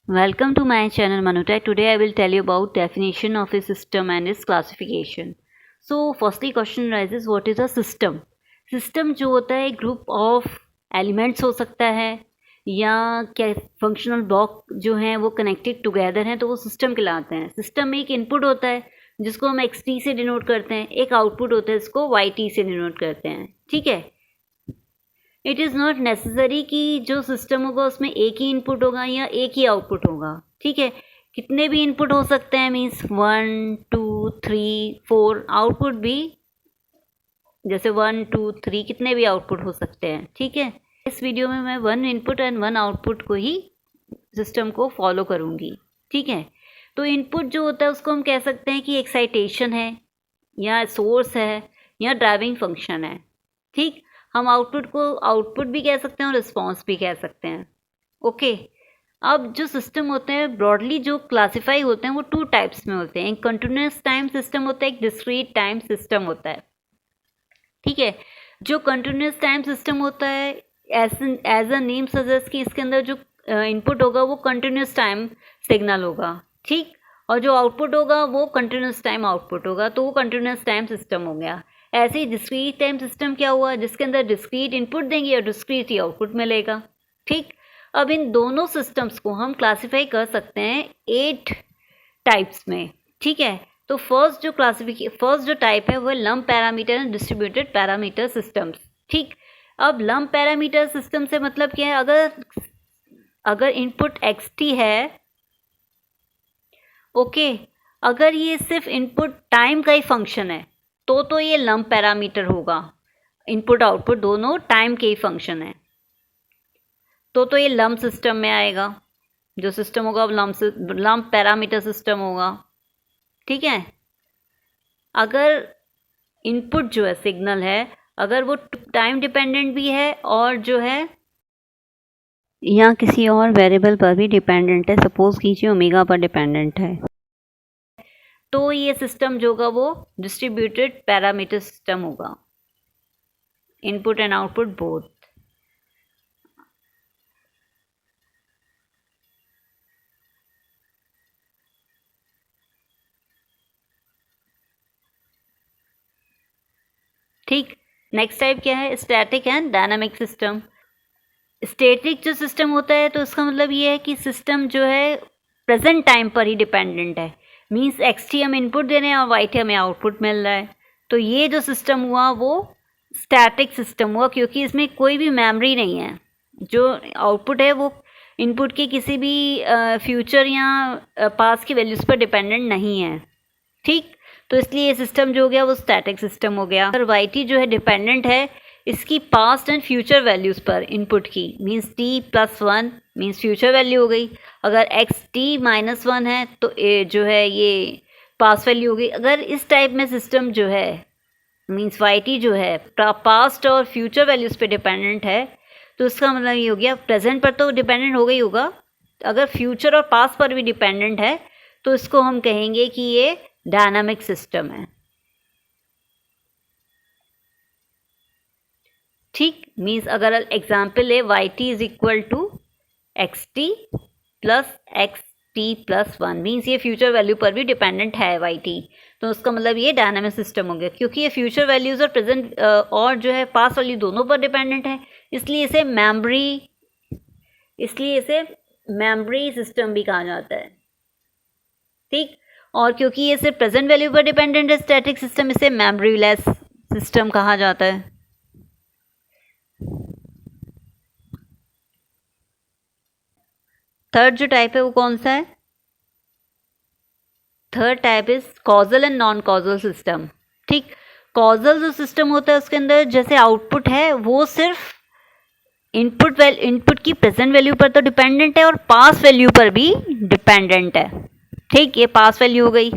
Welcome to my channel Manutech. Today I will tell you about definition of a system and its classification. So firstly question arises, what is a system? System जो होता है group of elements हो सकता है या क्या functional block जो हैं वो कनेक्टेड टुगेदर हैं तो वो सिस्टम कहलाते हैं. सिस्टम में एक इनपुट होता है जिसको हम xt से डिनोट करते हैं, एक आउटपुट होता है जिसको yt से डिनोट करते हैं. ठीक है. इट इज़ नॉट नेसेसरी कि जो सिस्टम होगा उसमें एक ही इनपुट होगा या एक ही आउटपुट होगा. ठीक है. कितने भी इनपुट हो सकते हैं, मीन्स 1 2 3 4 आउटपुट भी जैसे 1 2 3 कितने भी आउटपुट हो सकते हैं. ठीक है. इस वीडियो में मैं 1 इनपुट एंड 1 आउटपुट को ही सिस्टम को फॉलो करूँगी. ठीक है. तो इनपुट जो होता है उसको हम कह सकते हैं कि एक्साइटेशन है या सोर्स है या ड्राइविंग फंक्शन है. ठीक. हम आउटपुट को आउटपुट भी कह सकते हैं और रिस्पॉन्स भी कह सकते हैं. ओके. अब जो सिस्टम होते हैं ब्रॉडली जो क्लासीफाई होते हैं वो 2 टाइप्स में होते हैं. एक कंटिन्यूस टाइम सिस्टम होता है, एक डिस्क्रीट टाइम सिस्टम होता है. ठीक है. जो कंटिन्यूस टाइम सिस्टम होता है एज अ नेम सजेस्ट कि इसके अंदर जो इनपुट होगा वो कंटिन्यूस टाइम सिग्नल होगा. ठीक. और जो आउटपुट होगा वो कंटिन्यूस टाइम आउटपुट होगा, तो वो कंटिन्यूस टाइम सिस्टम हो गया. ऐसे ही डिस्क्रीट टाइम सिस्टम क्या हुआ, जिसके अंदर डिस्क्रीट इनपुट देंगे और डिस्क्रीट ही आउटपुट मिलेगा. ठीक. अब इन दोनों सिस्टम्स को हम क्लासीफाई कर सकते हैं 8 टाइप्स में. ठीक है. तो फर्स्ट जो टाइप है वो है lump parameter and distributed parameter systems. ठीक. अब लंप पैरामीटर सिस्टम से मतलब क्या है, अगर इनपुट xt है, ओके, अगर ये सिर्फ इनपुट टाइम का ही फंक्शन है तो ये लंप पैरामीटर होगा. इनपुट आउटपुट दोनों टाइम के ही फंक्शन है तो ये लंप सिस्टम में आएगा. जो सिस्टम होगा वो लंप पैरामीटर सिस्टम होगा. ठीक है. अगर इनपुट जो है सिग्नल है, अगर वो टाइम डिपेंडेंट भी है और जो है या किसी और वेरिएबल पर भी डिपेंडेंट है, सपोज कीजिए ओमेगा पर डिपेंडेंट है, तो ये सिस्टम जो होगा वो डिस्ट्रीब्यूटेड पैरामीटर सिस्टम होगा. Input and output both. ठीक. नेक्स्ट टाइप क्या है, static and dynamic system. Static जो सिस्टम होता है तो इसका मतलब ये है कि सिस्टम जो है प्रेजेंट टाइम पर ही डिपेंडेंट है. मीन्स xt हम इनपुट दे रहे हैं और yt हमें आउटपुट मिल रहा है, तो ये जो सिस्टम हुआ वो स्टैटिक सिस्टम हुआ क्योंकि इसमें कोई भी मेमोरी नहीं है. जो आउटपुट है वो इनपुट की किसी भी फ्यूचर या पास्ट की वैल्यूज़ पर डिपेंडेंट नहीं है. ठीक. तो इसलिए ये सिस्टम जो हो गया वो स्टैटिक सिस्टम हो गया. अगर yt जो है डिपेंडेंट है इसकी पास्ट एंड फ्यूचर वैल्यूज़ पर इनपुट की, means t+1 means future value हो गई. अगर xt-1 है तो जो है ये पास्ट वैल्यू हो गई. अगर इस टाइप में सिस्टम जो है मीन्स yt जो है पास्ट और फ्यूचर वैल्यूज़ पे डिपेंडेंट है तो इसका मतलब ये हो गया प्रेजेंट पर तो डिपेंडेंट हो गई होगा. अगर फ्यूचर और पास्ट पर भी डिपेंडेंट है तो इसको हम कहेंगे कि ये डायनामिक सिस्टम है. ठीक. मीन्स अगर एग्जाम्पल है yt is equal to xt plus xt+1 means ये फ्यूचर वैल्यू पर भी डिपेंडेंट है yt, तो उसका मतलब ये डायनामिक सिस्टम हो गया क्योंकि ये फ्यूचर वैल्यूज़ और प्रेजेंट और जो है पास्ट वैल्यू दोनों पर डिपेंडेंट है. इसलिए इसे मेमोरी सिस्टम भी कहा जाता है. ठीक. और क्योंकि ये सिर्फ प्रेजेंट वैल्यू पर डिपेंडेंट है स्टैटिक सिस्टम, इसे मेमोरी लेस सिस्टम कहा जाता है. थर्ड जो टाइप है वो कौन सा है, third type is causal and non causal system. ठीक. कॉजल जो सिस्टम होता है उसके अंदर जैसे आउटपुट है वो सिर्फ इनपुट की प्रेजेंट वैल्यू पर तो डिपेंडेंट है और पास वैल्यू पर भी डिपेंडेंट है. ठीक. ये पास वैल्यू हो गई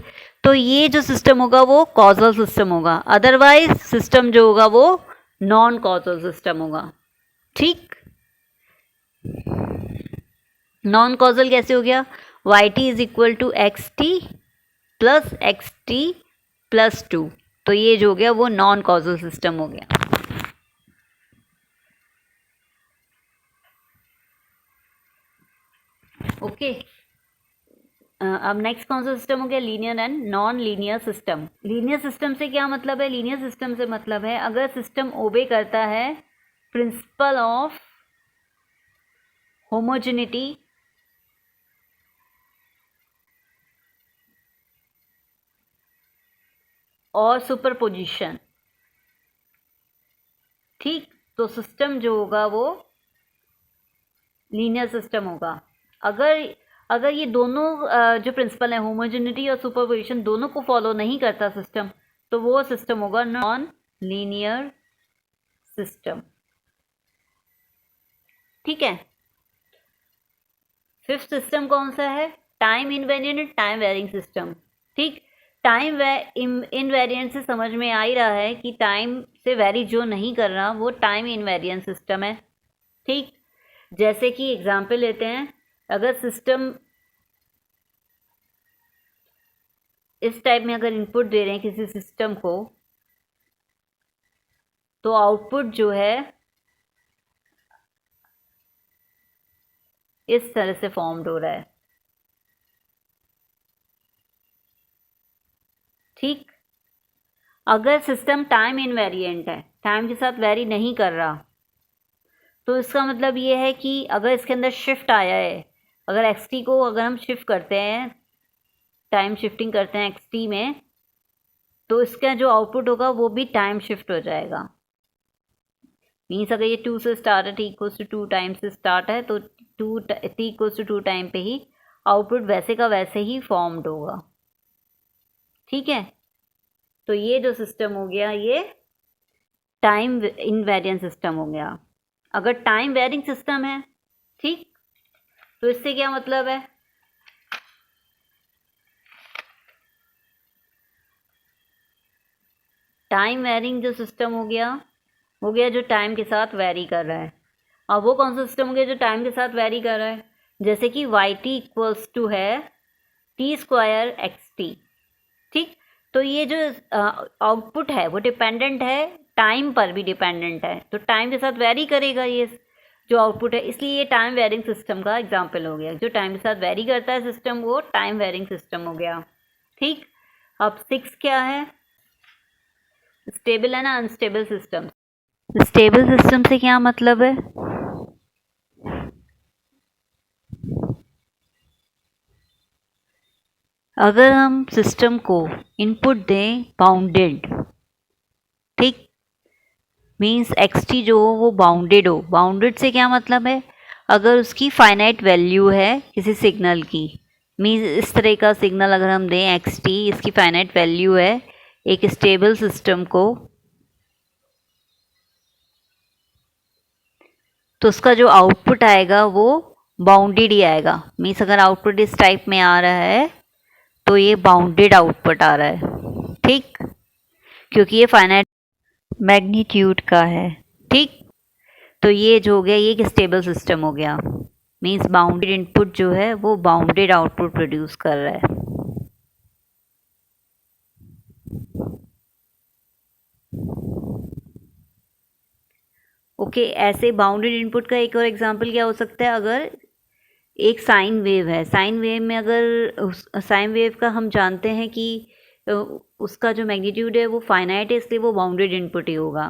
तो ये जो सिस्टम होगा वो कॉजल सिस्टम होगा. अदरवाइज सिस्टम जो होगा वो नॉन कॉजल सिस्टम होगा. ठीक. नॉन कॉजल कैसे हो गया, yt is equal to xt plus xt+2, तो ये जो हो गया वो नॉन कॉजल सिस्टम हो गया. ओके. अब नेक्स्ट कौन सा सिस्टम हो गया, linear and non linear system. Linear system से क्या मतलब है, लीनियर सिस्टम से मतलब है अगर सिस्टम ओबे करता है प्रिंसिपल ऑफ होमोजेनिटी और सुपरपोजिशन, ठीक, तो सिस्टम जो होगा वो लीनियर सिस्टम होगा। अगर अगर ये दोनों जो प्रिंसिपल है होमोजेनिटी और सुपरपोजिशन दोनों को फॉलो नहीं करता सिस्टम, तो वो सिस्टम होगा नॉन लीनियर सिस्टम, ठीक है। फिफ्थ सिस्टम कौन सा है, time invariant and time varying system, ठीक। टाइम इनवेरिएंट से समझ में आ ही रहा है कि टाइम से वेरी जो नहीं कर रहा वो टाइम इनवेरिएंट सिस्टम है, ठीक। जैसे कि एग्जांपल लेते हैं, अगर सिस्टम इस टाइप में अगर इनपुट दे रहे हैं किसी सिस्टम को, तो आउटपुट जो है इस तरह से फॉर्म्ड हो रहा है, ठीक। अगर सिस्टम टाइम इनवेरिएंट है, टाइम के साथ वेरी नहीं कर रहा, तो इसका मतलब ये है कि अगर इसके अंदर शिफ्ट आया है, अगर एक्सटी को अगर हम शिफ्ट करते हैं, टाइम शिफ्टिंग करते हैं एक्सटी में, तो इसका जो आउटपुट होगा वो भी टाइम शिफ्ट हो जाएगा। मीन्स अगर ये 2 से स्टार्ट है, t इक्वल्स टू 2 टाइम से स्टार्ट है, तो t इक्वल्स टू 2 टाइम पे ही आउटपुट वैसे का वैसे ही फॉर्म्ड होगा, ठीक है। तो ये जो सिस्टम हो गया ये टाइम इनवेरिएंट सिस्टम हो गया। अगर टाइम वेरिंग सिस्टम है, ठीक, तो इससे क्या मतलब है, टाइम वेरिंग जो सिस्टम हो गया जो टाइम के साथ वेरी कर रहा है। अब वो कौन सा सिस्टम हो गया जो टाइम के साथ वेरी कर रहा है, जैसे कि वाई टी इक्वल्स टू है टी स्क्वायर एक्स टी, ठीक। तो ये जो आउटपुट है वो डिपेंडेंट है, टाइम पर भी डिपेंडेंट है, तो टाइम के साथ वेरी करेगा ये जो आउटपुट है, इसलिए ये टाइम वेरिंग सिस्टम का एग्जाम्पल हो गया। जो टाइम के साथ वेरी करता है सिस्टम वो टाइम वेरिंग सिस्टम हो गया, ठीक। अब 6 क्या है, स्टेबल है ना अनस्टेबल सिस्टम। स्टेबल सिस्टम से क्या मतलब है, अगर हम सिस्टम को इनपुट दें बाउंडेड, ठीक, मीन्स एक्सटी जो हो वो बाउंडेड हो। बाउंडेड से क्या मतलब है, अगर उसकी फाइनाइट वैल्यू है किसी सिग्नल की, मीन्स इस तरह का सिग्नल अगर हम दें एक्सटी, इसकी फाइनाइट वैल्यू है एक स्टेबल सिस्टम को, तो उसका जो आउटपुट आएगा वो बाउंडेड ही आएगा। मीन्स अगर आउटपुट इस टाइप में आ रहा है तो ये बाउंडेड आउटपुट आ रहा है, ठीक, क्योंकि ये फाइनाइट मैग्नीट्यूड का है, ठीक। तो ये जो हो गया ये एक स्टेबल सिस्टम हो गया, मीन्स बाउंडेड इनपुट जो है वो बाउंडेड आउटपुट प्रोड्यूस कर रहा है। ओके, ऐसे बाउंडेड इनपुट का एक और एग्जांपल क्या हो सकता है, अगर एक साइन वेव है, साइन वेव में अगर साइन वेव का हम जानते हैं कि उसका जो मैग्नीट्यूड है वो फाइनाइट है, इसलिए वो बाउंडेड इनपुट ही होगा,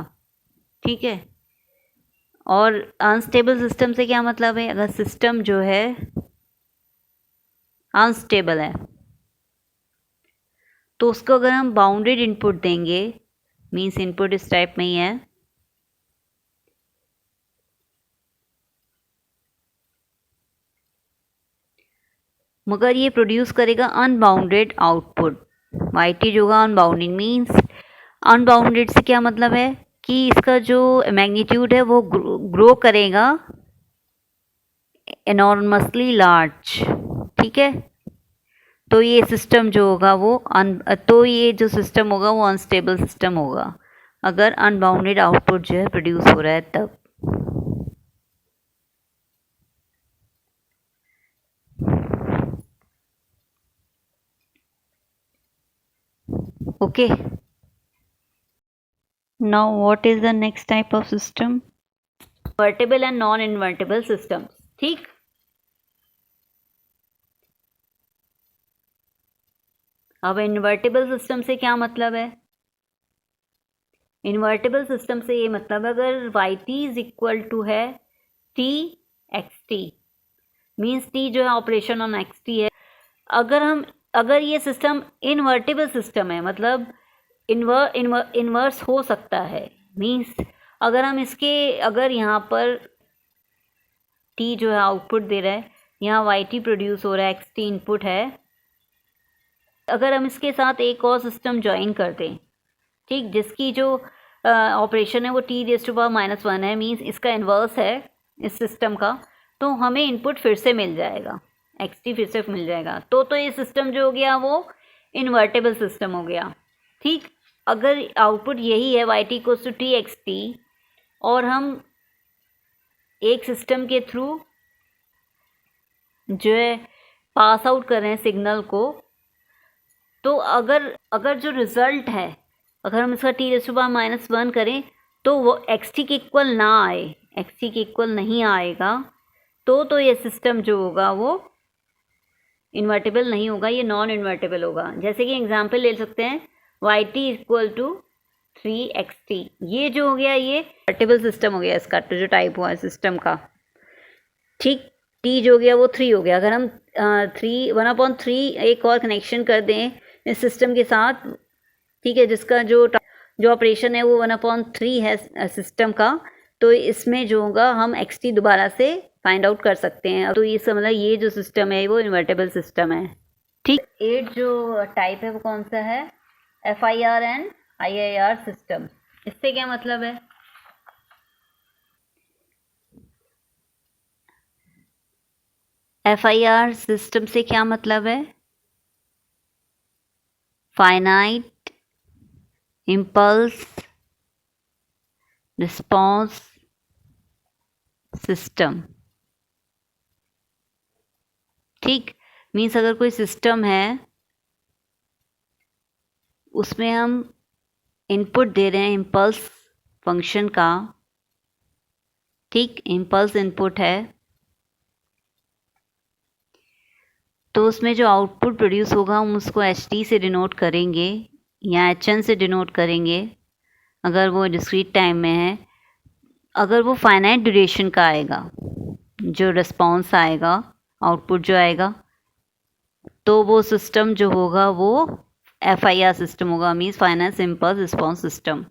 ठीक है। और अनस्टेबल सिस्टम से क्या मतलब है, अगर सिस्टम जो है अनस्टेबल है तो उसको अगर हम बाउंडेड इनपुट देंगे, मीन्स इनपुट इस टाइप में ही है, मगर ये प्रोड्यूस करेगा अनबाउंडेड आउटपुट। वाई टी जो होगा अनबाउंडेड, मीन्स अनबाउंडेड से क्या मतलब है कि इसका जो मैग्नीट्यूड है वो ग्रो करेगा एनॉर्मसली लार्ज, ठीक है। तो ये सिस्टम जो होगा वो तो ये जो सिस्टम होगा वो अनस्टेबल सिस्टम होगा अगर अनबाउंडेड आउटपुट जो है प्रोड्यूस हो रहा है तब। Okay, now what is the next type of system, invertible and non invertible systems, ठीक। अब इन्वर्टेबल सिस्टम से क्या मतलब है? इन्वर्टेबल सिस्टम से ये मतलब अगर Y T is equal to है T X T, means T जो है ऑपरेशन ऑन एक्स टी है। अगर ये सिस्टम इन्वर्टेबल सिस्टम है, मतलब इन्वर्स हो सकता है, मीन्स अगर यहाँ पर टी जो है आउटपुट दे रहा है, यहाँ वाई टी प्रोड्यूस हो रहा है, एक्स टी इनपुट है, अगर हम इसके साथ एक और सिस्टम ज्वाइन कर दें, ठीक, जिसकी जो ऑपरेशन है वो टी रेज़ टू पावर -1 है, मीन्स इसका इन्वर्स है इस सिस्टम का, तो हमें इनपुट फिर से मिल जाएगा, एक्स टी फिर से मिल जाएगा। तो ये सिस्टम जो हो गया वो इन्वर्टेबल सिस्टम हो गया। ठीक, अगर आउटपुट यही है Y T equals to T X T और हम एक सिस्टम के थ्रू जो है पास आउट कर रहे हैं सिग्नल को, तो अगर जो रिज़ल्ट है, अगर हम इसका टी रेज़ टू पावर -1 करें तो वो एक्स टी के इक्वल ना आए, एक्स टी के इक्वल नहीं आएगा, तो ये सिस्टम जो होगा वो इन्वर्टेबल नहीं होगा, ये नॉन इन्वर्टेबल होगा। जैसे कि एग्जांपल ले सकते हैं Y T equal to 3xt, ये जो हो गया ये इन्वर्टेबल सिस्टम हो गया, इसका जो टाइप हुआ है सिस्टम का। ठीक, टी जो हो गया वो 3 हो गया। अगर हम 1/3 एक और कनेक्शन कर दें इस सिस्टम के साथ, ठीक है, जिसका जो ऑपरेशन है वो 1/3 है सिस्टम का, तो इसमें जो होगा हम एक्स टी दोबारा से फाइंड आउट कर सकते हैं। तो ये मतलब ये जो सिस्टम है वो इन्वर्टेबल सिस्टम है। ठीक, 8 जो टाइप है वो कौन सा है? FIR and IIR system. इससे क्या मतलब है? FIR सिस्टम से क्या मतलब है? Finite impulse response system. ठीक, मीन्स अगर कोई सिस्टम है उसमें हम इनपुट दे रहे हैं इम्पल्स फंक्शन का, ठीक, इम्पल्स इनपुट है, तो उसमें जो आउटपुट प्रोड्यूस होगा हम उसको एच टी से डिनोट करेंगे या एच एन से डिनोट करेंगे अगर वो डिस्क्रीट टाइम में है। अगर वो फाइनाइट ड्यूरेशन का आएगा, जो रिस्पॉन्स आएगा, आउटपुट जो आएगा, तो वो सिस्टम जो होगा वो FIR सिस्टम होगा, means finite impulse response system.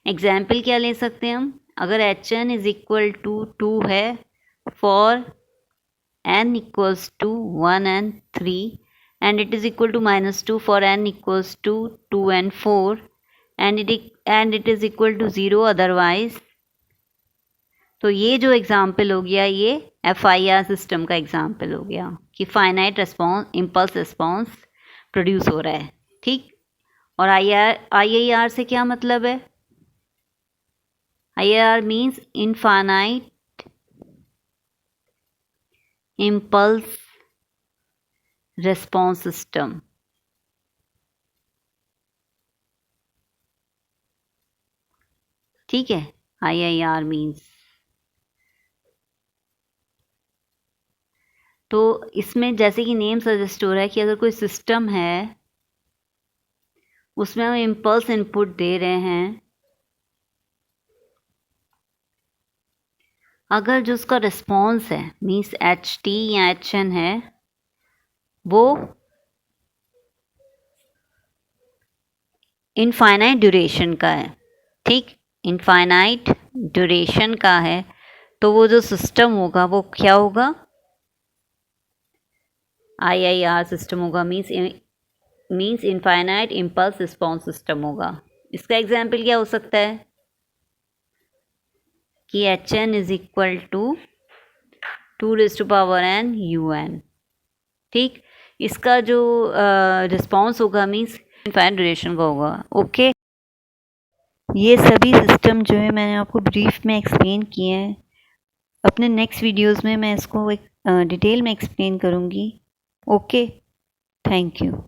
Example क्या ले सकते हैं हम? अगर H N is equal to 2 है for n equals to 1 and 3 and it is equal to -2 for n equals to 2 and 4 and it is equal to 0 otherwise, तो ये जो एग्जाम्पल हो गया ये FIR सिस्टम का एग्जाम्पल हो गया कि finite response impulse response produce हो रहा है। ठीक, और IIR से क्या मतलब है? IIR means infinite impulse response system. ठीक है, IIR मीन्स, तो इसमें जैसे कि नेम सजेस्ट हो रहा है कि अगर कोई सिस्टम है उसमें हम इम्पल्स इनपुट दे रहे हैं, अगर जो उसका रिस्पॉन्स है मीन्स एच टी या एच एन है वो इनफाइनाइट ड्यूरेशन का है, ठीक, इनफाइनाइट ड्यूरेशन का है, तो वो जो सिस्टम होगा वो क्या होगा? IIR सिस्टम होगा, means infinite impulse response system होगा। इसका एग्जाम्पल क्या हो सकता है कि H N is equal to 2n UN। ठीक, इसका जो रिस्पॉन्स होगा मीन्स इनफाइनाइट ड्यूरेशन का होगा। ओके, ये सभी सिस्टम जो है मैंने आपको ब्रीफ में एक्सप्लेन किए हैं। अपने नेक्स्ट वीडियोस में मैं इसको एक डिटेल में एक्सप्लेन करूँगी। Okay, thank you.